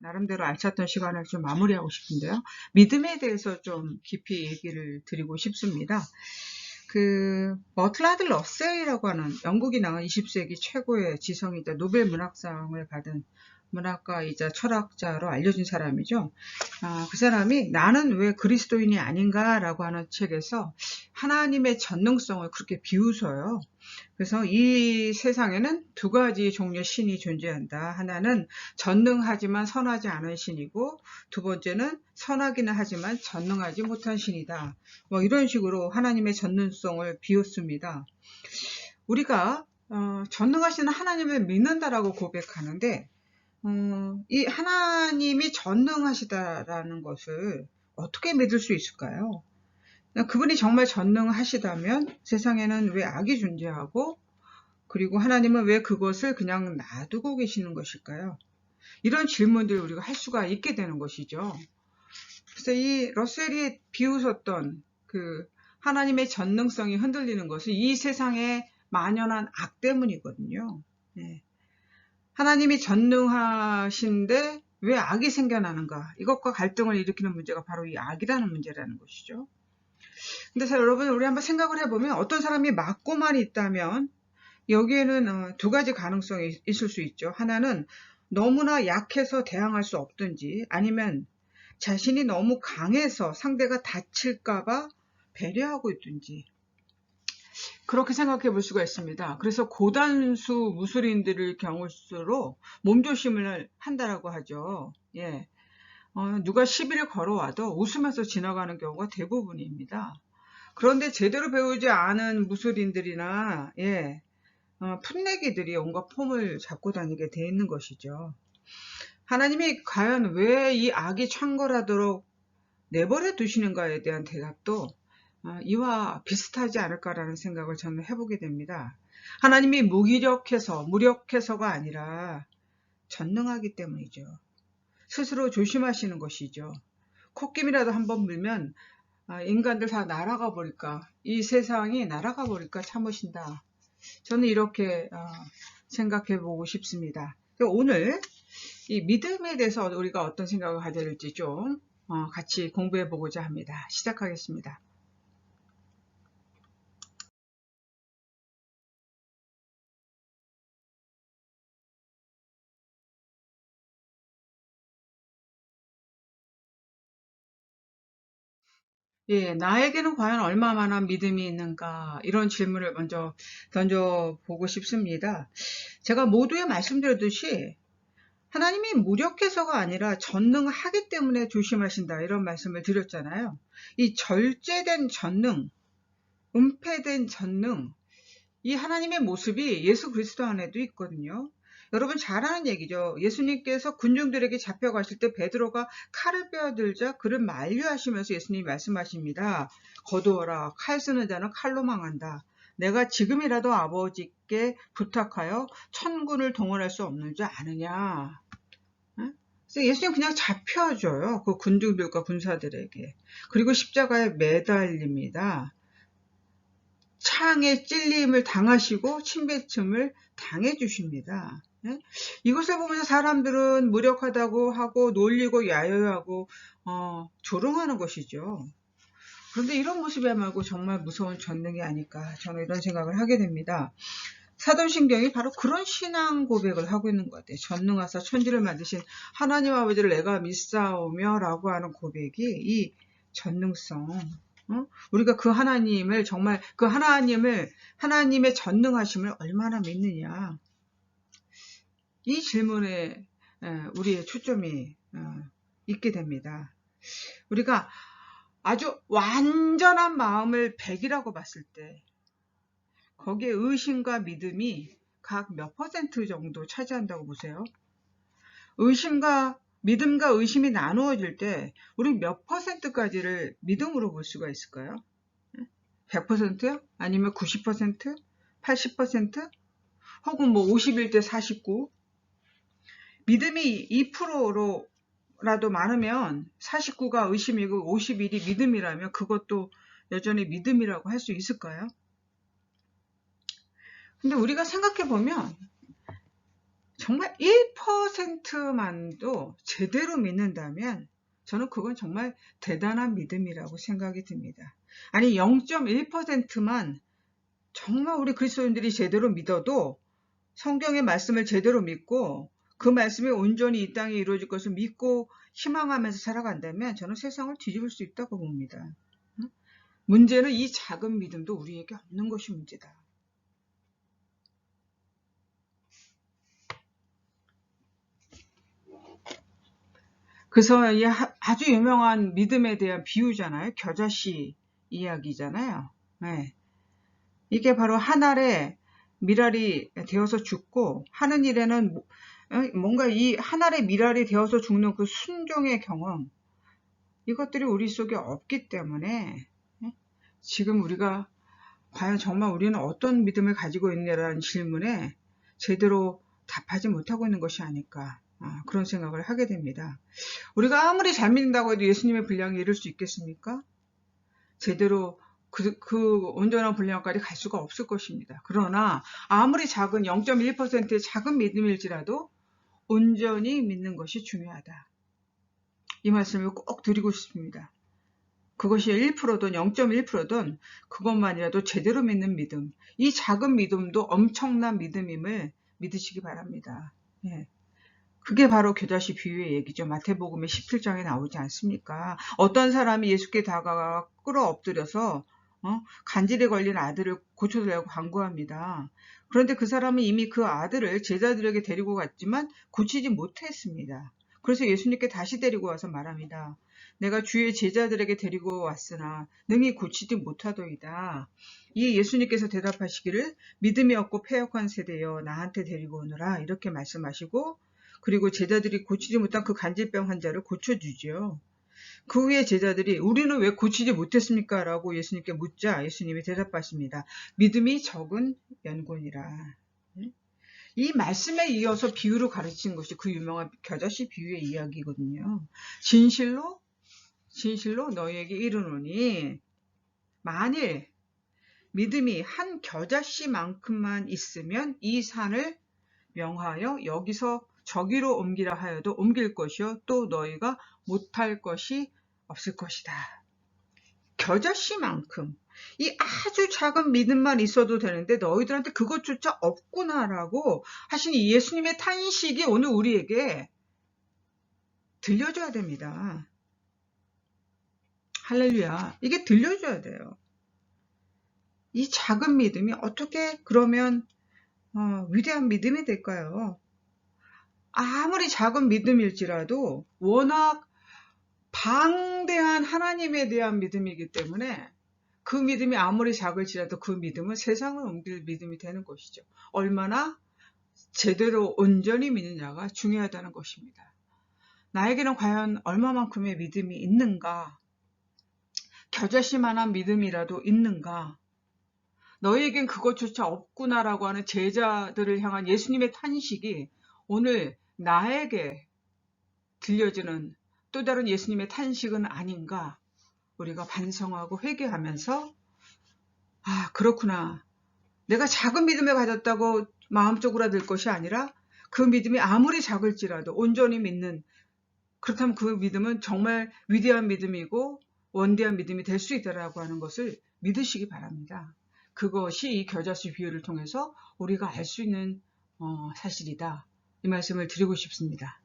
나름대로 알찼던 시간을 좀 마무리하고 싶은데요. 믿음에 대해서 좀 깊이 얘기를 드리고 싶습니다. 버트라드 러셀이라고 하는 영국이 나온 20세기 최고의 지성이자 노벨 문학상을 받은 문학가이자 철학자로 알려진 사람이죠. 그 사람이 나는 왜 그리스도인이 아닌가라고 하는 책에서 하나님의 전능성을 그렇게 비웃어요. 그래서 이 세상에는 두 가지 종류의 신이 존재한다. 하나는 전능하지만 선하지 않은 신이고, 두 번째는 선하기는 하지만 전능하지 못한 신이다. 뭐 이런 식으로 하나님의 전능성을 비웃습니다. 우리가 전능하신 하나님을 믿는다라고 고백하는데, 이 하나님이 전능하시다라는 것을 어떻게 믿을 수 있을까요? 그분이 정말 전능하시다면 세상에는 왜 악이 존재하고, 그리고 하나님은 왜 그것을 그냥 놔두고 계시는 것일까요? 이런 질문들을 우리가 할 수가 있게 되는 것이죠. 그래서 이 러셀이 비웃었던 하나님의 전능성이 흔들리는 것은 이 세상에 만연한 악 때문이거든요. 네. 하나님이 전능하신데 왜 악이 생겨나는가? 이것과 갈등을 일으키는 문제가 바로 이 악이라는 문제라는 것이죠. 근데 여러분, 우리 한번 생각을 해보면 어떤 사람이 맞고만 있다면 여기에는 두 가지 가능성이 있을 수 있죠. 하나는 너무나 약해서 대항할 수 없든지, 아니면 자신이 너무 강해서 상대가 다칠까봐 배려하고 있든지, 그렇게 생각해 볼 수가 있습니다. 그래서 고단수 무술인들을 경우수로 몸조심을 한다라고 하죠. 예. 누가 시비를 걸어와도 웃으면서 지나가는 경우가 대부분입니다. 그런데 제대로 배우지 않은 무술인들이나 풋내기들이 온갖 폼을 잡고 다니게 돼 있는 것이죠. 하나님이 과연 왜 이 악이 창궐하도록 내버려 두시는가에 대한 대답도 이와 비슷하지 않을까라는 생각을 저는 해보게 됩니다. 하나님이 무력해서가 아니라 전능하기 때문이죠. 스스로 조심하시는 것이죠. 콧김이라도 한번 물면 인간들 다 날아가 버릴까, 이 세상이 날아가 버릴까 참으신다. 저는 이렇게 생각해 보고 싶습니다. 오늘 이 믿음에 대해서 우리가 어떤 생각을 가져야 될지 좀 같이 공부해 보고자 합니다. 시작하겠습니다. 예, 나에게는 과연 얼마만한 믿음이 있는가? 이런 질문을 먼저 던져보고 싶습니다. 제가 모두에 말씀드렸듯이 하나님이 무력해서가 아니라 전능하기 때문에 조심하신다, 이런 말씀을 드렸잖아요. 이 절제된 전능, 은폐된 전능, 이 하나님의 모습이 예수 그리스도 안에도 있거든요. 여러분 잘 아는 얘기죠. 예수님께서 군중들에게 잡혀가실 때 베드로가 칼을 빼어들자 그를 만류하시면서 예수님이 말씀하십니다. 거두어라. 칼 쓰는 자는 칼로 망한다. 내가 지금이라도 아버지께 부탁하여 천군을 동원할 수 없는 줄 아느냐. 그래서 예수님 그냥 잡혀줘요. 그 군중들과 군사들에게. 그리고 십자가에 매달립니다. 창에 찔림을 당하시고 침뱉음을 당해주십니다. 이것을 보면서 사람들은 무력하다고 하고 놀리고 야유하고 조롱하는 것이죠. 그런데 이런 모습이야말로 정말 무서운 전능이 아닐까, 저는 이런 생각을 하게 됩니다. 사도신경이 바로 그런 신앙 고백을 하고 있는 것 같아요. 전능하사 천지를 만드신 하나님 아버지를 내가 믿사오며 라고 하는 고백이 이 전능성, 우리가 그 하나님을 정말 하나님의 전능하심을 얼마나 믿느냐, 이 질문에 우리의 초점이 있게 됩니다. 우리가 아주 완전한 마음을 100이라고 봤을 때 거기에 의심과 믿음이 각 몇 퍼센트 정도 차지한다고 보세요. 믿음과 의심이 나누어질 때 우리 몇 퍼센트까지를 믿음으로 볼 수가 있을까요? 100%요? 아니면 90%? 80%? 혹은 뭐 51대 49? 믿음이 2%라도 많으면 49가 의심이고 51이 믿음이라면 그것도 여전히 믿음이라고 할 수 있을까요? 근데 우리가 생각해 보면 정말 1%만도 제대로 믿는다면 저는 그건 정말 대단한 믿음이라고 생각이 듭니다. 아니 0.1%만 정말 우리 그리스도인들이 제대로 믿어도 성경의 말씀을 제대로 믿고 그 말씀이 온전히 이 땅에 이루어질 것을 믿고 희망하면서 살아간다면 저는 세상을 뒤집을 수 있다고 봅니다. 문제는 이 작은 믿음도 우리에게 없는 것이 문제다. 그래서 이 아주 유명한 믿음에 대한 비유잖아요. 겨자씨 이야기잖아요. 네. 이게 바로 한 알에 미랄이 되어서 죽고 하는 일에는 뭔가 이 한 알에 미랄이 되어서 죽는 그 순종의 경험, 이것들이 우리 속에 없기 때문에 지금 우리가 과연 정말 우리는 어떤 믿음을 가지고 있느냐라는 질문에 제대로 답하지 못하고 있는 것이 아닐까, 그런 생각을 하게 됩니다. 우리가 아무리 잘 믿는다고 해도 예수님의 분량에 이를 수 있겠습니까? 제대로 그 온전한 분량까지 갈 수가 없을 것입니다. 그러나 아무리 작은 0.1%의 작은 믿음일지라도 온전히 믿는 것이 중요하다. 이 말씀을 꼭 드리고 싶습니다. 그것이 1%든 0.1%든 그것만이라도 제대로 믿는 믿음, 이 작은 믿음도 엄청난 믿음임을 믿으시기 바랍니다. 예. 그게 바로 겨자씨 비유의 얘기죠. 마태복음의 17장에 나오지 않습니까? 어떤 사람이 예수께 다가가 끌어 엎드려서 간질에 걸린 아들을 고쳐달라고 간구합니다. 그런데 그 사람은 이미 그 아들을 제자들에게 데리고 갔지만 고치지 못했습니다. 그래서 예수님께 다시 데리고 와서 말합니다. 내가 주의 제자들에게 데리고 왔으나 능히 고치지 못하더이다. 이 예수님께서 대답하시기를 믿음이 없고 패역한 세대여 나한테 데리고 오너라, 이렇게 말씀하시고, 그리고 제자들이 고치지 못한 그 간질병 환자를 고쳐주죠. 그 후에 제자들이 우리는 왜 고치지 못했습니까? 라고 예수님께 묻자 예수님이 대답하십니다. 믿음이 적은 연곤이라. 이 말씀에 이어서 비유로 가르친 것이 그 유명한 겨자씨 비유의 이야기거든요. 진실로 너희에게 이르노니 만일 믿음이 한 겨자씨만큼만 있으면 이 산을 명하여 여기서 저기로 옮기라 하여도 옮길 것이요 또 너희가 못할 것이 없을 것이다. 겨자씨만큼, 이 아주 작은 믿음만 있어도 되는데 너희들한테 그것조차 없구나라고 하신 이 예수님의 탄식이 오늘 우리에게 들려줘야 됩니다. 할렐루야. 이게 들려줘야 돼요. 이 작은 믿음이 어떻게 그러면 위대한 믿음이 될까요? 아무리 작은 믿음일지라도 워낙 방대한 하나님에 대한 믿음이기 때문에 그 믿음이 아무리 작을지라도 그 믿음은 세상을 옮길 믿음이 되는 것이죠. 얼마나 제대로 온전히 믿느냐가 중요하다는 것입니다. 나에게는 과연 얼마만큼의 믿음이 있는가? 겨자씨만한 믿음이라도 있는가? 너희에겐 그것조차 없구나라고 하는 제자들을 향한 예수님의 탄식이 오늘 나에게 들려지는 또 다른 예수님의 탄식은 아닌가? 우리가 반성하고 회개하면서 그렇구나. 내가 작은 믿음을 가졌다고 마음 쪼그라들 것이 아니라 그 믿음이 아무리 작을지라도 온전히 믿는, 그렇다면 그 믿음은 정말 위대한 믿음이고 원대한 믿음이 될 수 있다라고 하는 것을 믿으시기 바랍니다. 그것이 이 겨자씨 비유를 통해서 우리가 알 수 있는 사실이다. 이 말씀을 드리고 싶습니다.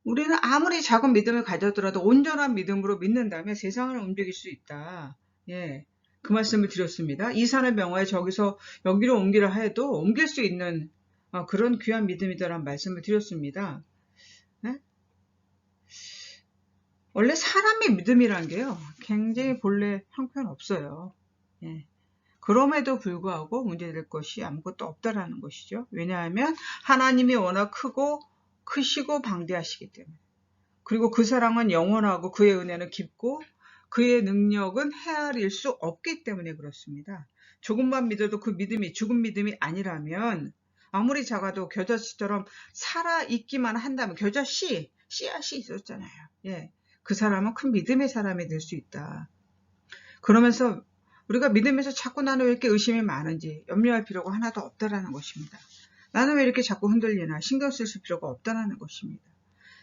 우리는 아무리 작은 믿음을 가졌더라도 온전한 믿음으로 믿는다면 세상을 움직일 수 있다. 예, 그 말씀을 드렸습니다. 이 산을 명하여 저기서 여기로 옮기라 해도 옮길 수 있는 그런 귀한 믿음이다라는 말씀을 드렸습니다. 예? 원래 사람의 믿음이란 게요, 굉장히 본래 형편없어요. 예. 그럼에도 불구하고 문제될 것이 아무것도 없다라는 것이죠. 왜냐하면 하나님이 워낙 크시고 방대하시기 때문에. 그리고 그 사랑은 영원하고 그의 은혜는 깊고 그의 능력은 헤아릴 수 없기 때문에 그렇습니다. 조금만 믿어도 그 믿음이 죽은 믿음이 아니라면 아무리 작아도 겨자씨처럼 살아있기만 한다면, 겨자씨, 씨앗이 있었잖아요. 예, 그 사람은 큰 믿음의 사람이 될 수 있다. 그러면서 우리가 믿음에서 자꾸 나는 왜 이렇게 의심이 많은지 염려할 필요가 하나도 없다라는 것입니다. 나는 왜 이렇게 자꾸 흔들리나 신경 쓸 필요가 없다는 것입니다.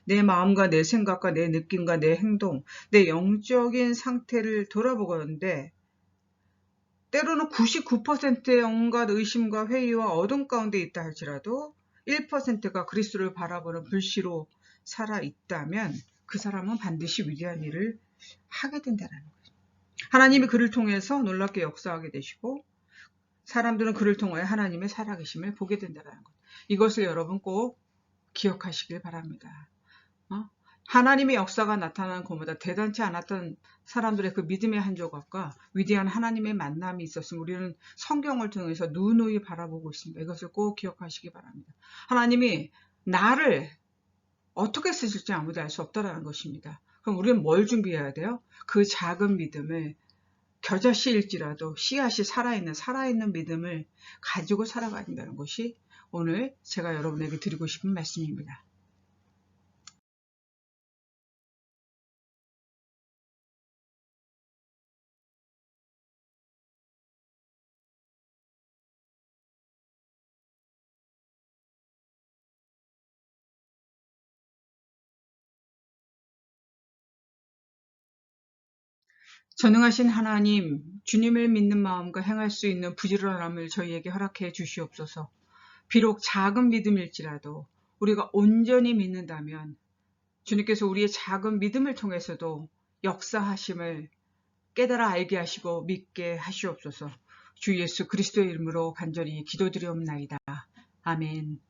내 마음과 내 생각과 내 느낌과 내 행동, 내 영적인 상태를 돌아보건대 때로는 99%의 온갖 의심과 회의와 어둠 가운데 있다 할지라도 1%가 그리스도를 바라보는 불씨로 살아있다면 그 사람은 반드시 위대한 일을 하게 된다는 거죠. 하나님이 그를 통해서 놀랍게 역사하게 되시고 사람들은 그를 통하여 하나님의 살아계심을 보게 된다는 것. 이것을 여러분 꼭 기억하시길 바랍니다. 하나님의 역사가 나타난 것보다 대단치 않았던 사람들의 그 믿음의 한 조각과 위대한 하나님의 만남이 있었으면 우리는 성경을 통해서 누누이 바라보고 있습니다. 이것을 꼭 기억하시기 바랍니다. 하나님이 나를 어떻게 쓰실지 아무도 알 수 없다는 것입니다. 그럼 우리는 뭘 준비해야 돼요? 그 작은 믿음을 겨자씨일지라도 씨앗이 살아있는 믿음을 가지고 살아가야 된다는 것이 오늘 제가 여러분에게 드리고 싶은 말씀입니다. 전능하신 하나님, 주님을 믿는 마음과 행할 수 있는 부지런함을 저희에게 허락해 주시옵소서. 비록 작은 믿음일지라도 우리가 온전히 믿는다면 주님께서 우리의 작은 믿음을 통해서도 역사하심을 깨달아 알게 하시고 믿게 하시옵소서. 주 예수 그리스도의 이름으로 간절히 기도드리옵나이다. 아멘.